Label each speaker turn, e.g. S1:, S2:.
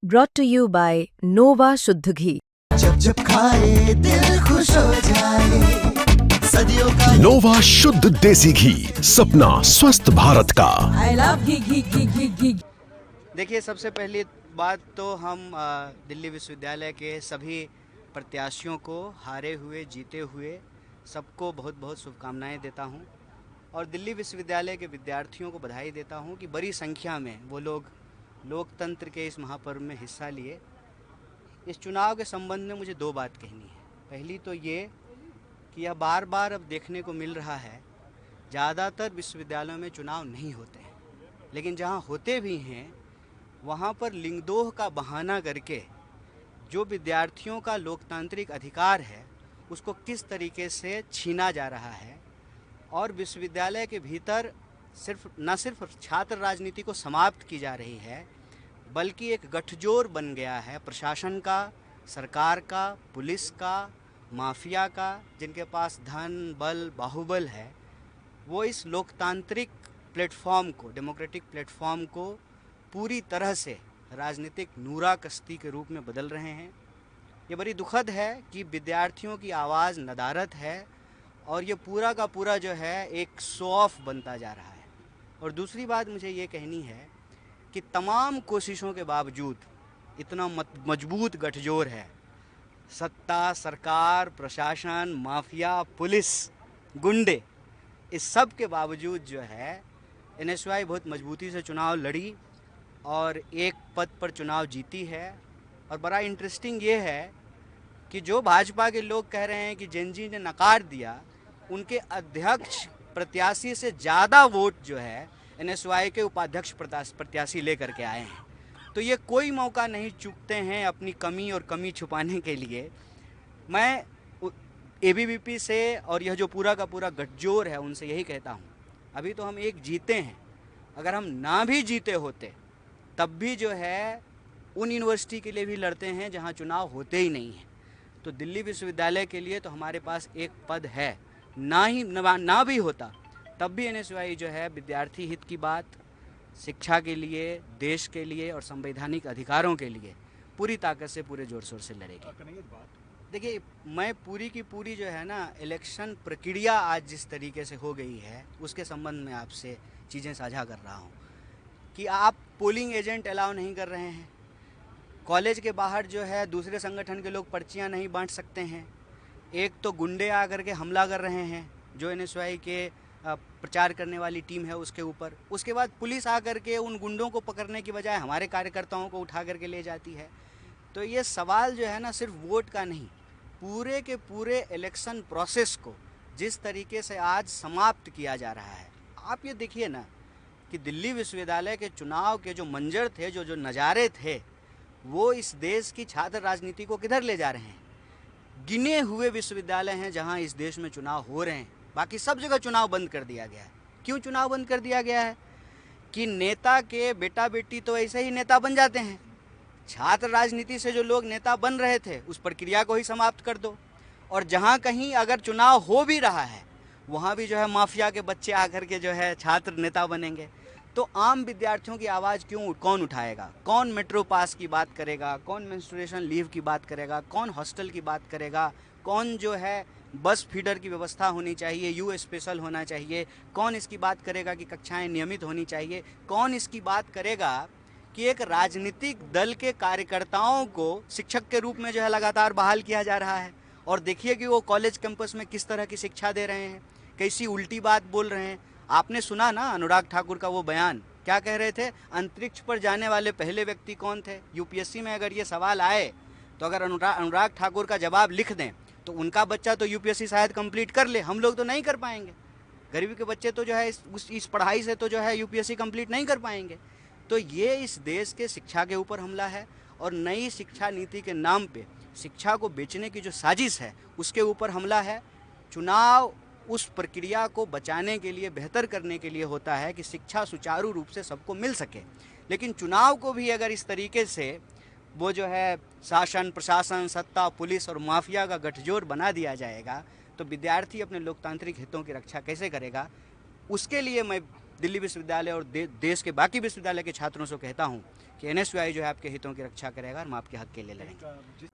S1: brought to you by Nova शुद्ध घी।
S2: जब जब खाए दिल खुश हो जाए, सदियों का
S3: नोवा शुद्ध देसी घी, सपना स्वस्थ भारत का।
S4: I love घी।
S5: देखिए, सबसे पहली बात तो हम दिल्ली विश्वविद्यालय के सभी प्रत्याशियों को हारे हुए जीते हुए सबको बहुत बहुत शुभकामनाएं देता हूं और दिल्ली विश्वविद्यालय के विद्यार्थियों को बधाई देता हूं कि बड़ी संख्या में वो लोग लोकतंत्र के इस महापर्व में हिस्सा लिए। इस चुनाव के संबंध में मुझे दो बात कहनी है। पहली तो ये कि यह बार बार अब देखने को मिल रहा है, ज़्यादातर विश्वविद्यालयों में चुनाव नहीं होते हैं, लेकिन जहाँ होते भी हैं वहाँ पर लिंगदोह का बहाना करके जो विद्यार्थियों का लोकतांत्रिक अधिकार है उसको किस तरीके से छीना जा रहा है और विश्वविद्यालय के भीतर न सिर्फ छात्र राजनीति को समाप्त की जा रही है, बल्कि एक गठजोड़ बन गया है प्रशासन का, सरकार का, पुलिस का, माफिया का, जिनके पास धन बल बाहुबल है। वो इस लोकतांत्रिक प्लेटफॉर्म को, डेमोक्रेटिक प्लेटफॉर्म को पूरी तरह से राजनीतिक नूरा कश्ती के रूप में बदल रहे हैं। ये बड़ी दुखद है कि विद्यार्थियों की आवाज़ नदारद है और ये पूरा का पूरा जो है एक शो ऑफ बनता जा रहा है। और दूसरी बात मुझे ये कहनी है कि तमाम कोशिशों के बावजूद इतना मजबूत गठजोड़ है, सत्ता, सरकार, प्रशासन, माफिया, पुलिस, गुंडे, इस सब के बावजूद जो है एनएसयूआई बहुत मजबूती से चुनाव लड़ी और एक पद पर चुनाव जीती है। और बड़ा इंटरेस्टिंग ये है कि जो भाजपा के लोग कह रहे हैं कि जेनजी ने नकार दिया, उनके अध्यक्ष प्रत्याशी से ज़्यादा वोट जो है एनएसयूआई के उपाध्यक्ष प्रत्याशी लेकर के आए हैं। तो ये कोई मौका नहीं चूकते हैं अपनी कमी और कमी छुपाने के लिए। मैं एबीवीपी से और यह जो पूरा का पूरा गठजोड़ है उनसे यही कहता हूँ, अभी तो हम एक जीते हैं, अगर हम ना भी जीते होते तब भी जो है उन यूनिवर्सिटी के लिए भी लड़ते हैं जहाँ चुनाव होते ही नहीं हैं। तो दिल्ली विश्वविद्यालय के लिए तो हमारे पास एक पद है, ना भी होता तब भी एनएसयूआई जो है विद्यार्थी हित की बात, शिक्षा के लिए, देश के लिए और संवैधानिक अधिकारों के लिए पूरी ताकत से, पूरे जोर शोर से लड़ेगी। देखिए, मैं पूरी की पूरी जो है ना इलेक्शन प्रक्रिया आज जिस तरीके से हो गई है उसके संबंध में आपसे चीज़ें साझा कर रहा हूँ कि आप पोलिंग एजेंट अलाउ नहीं कर रहे हैं, कॉलेज के बाहर जो है दूसरे संगठन के लोग पर्चियाँ नहीं बांट सकते हैं, एक तो गुंडे आकर के हमला कर रहे हैं जो एनएसयूआई के प्रचार करने वाली टीम है उसके ऊपर, उसके बाद पुलिस आकर के उन गुंडों को पकड़ने की बजाय हमारे कार्यकर्ताओं को उठा करके ले जाती है। तो ये सवाल जो है ना सिर्फ वोट का नहीं, पूरे के पूरे इलेक्शन प्रोसेस को जिस तरीके से आज समाप्त किया जा रहा है। आप ये देखिए ना कि दिल्ली विश्वविद्यालय के चुनाव के जो मंजर थे, जो नज़ारे थे, वो इस देश की छात्र राजनीति को किधर ले जा रहे हैं। गिने हुए विश्वविद्यालय हैं जहां इस देश में चुनाव हो रहे हैं, बाकी सब जगह चुनाव बंद कर दिया गया है। क्यों चुनाव बंद कर दिया गया है? कि नेता के बेटा बेटी तो ऐसे ही नेता बन जाते हैं, छात्र राजनीति से जो लोग नेता बन रहे थे उस प्रक्रिया को ही समाप्त कर दो। और जहां कहीं अगर चुनाव हो भी रहा है वहां भी जो है माफिया के बच्चे आकर के जो है छात्र नेता बनेंगे। तो आम विद्यार्थियों की आवाज़ कौन उठाएगा? कौन मेट्रो पास की बात करेगा? कौन मेंस्ट्रुएशन लीव की बात करेगा? कौन हॉस्टल की बात करेगा? कौन जो है बस फीडर की व्यवस्था होनी चाहिए, यू स्पेशल होना चाहिए? कौन इसकी बात करेगा कि कक्षाएं नियमित होनी चाहिए? कौन इसकी बात करेगा कि एक राजनीतिक दल के कार्यकर्ताओं को शिक्षक के रूप में जो है लगातार बहाल किया जा रहा है? और देखिए कि वो कॉलेज कैंपस में किस तरह की शिक्षा दे रहे हैं, कैसी उल्टी बात बोल रहे हैं। आपने सुना ना अनुराग ठाकुर का वो बयान, क्या कह रहे थे? अंतरिक्ष पर जाने वाले पहले व्यक्ति कौन थे? यूपीएससी में अगर ये सवाल आए तो अगर अनुराग ठाकुर का जवाब लिख दें तो उनका बच्चा तो यूपीएससी शायद कंप्लीट कर ले, हम लोग तो नहीं कर पाएंगे। गरीबी के बच्चे तो जो है इस पढ़ाई से तो जो है यूपीएससी कंप्लीट नहीं कर पाएंगे। तो ये इस देश के शिक्षा के ऊपर हमला है और नई शिक्षा नीति के नाम पे शिक्षा को बेचने की जो साजिश है उसके ऊपर हमला है। चुनाव उस प्रक्रिया को बचाने के लिए, बेहतर करने के लिए होता है कि शिक्षा सुचारू रूप से सबको मिल सके, लेकिन चुनाव को भी अगर इस तरीके से वो जो है शासन, प्रशासन, सत्ता, पुलिस और माफिया का गठजोड़ बना दिया जाएगा तो विद्यार्थी अपने लोकतांत्रिक हितों की रक्षा कैसे करेगा? उसके लिए मैं दिल्ली विश्वविद्यालय और देश के बाकी विश्वविद्यालय के छात्रों से कहता हूँ कि NSUI जो है आपके हितों की रक्षा करेगा और हम आपके हक के लिए लड़ेंगे।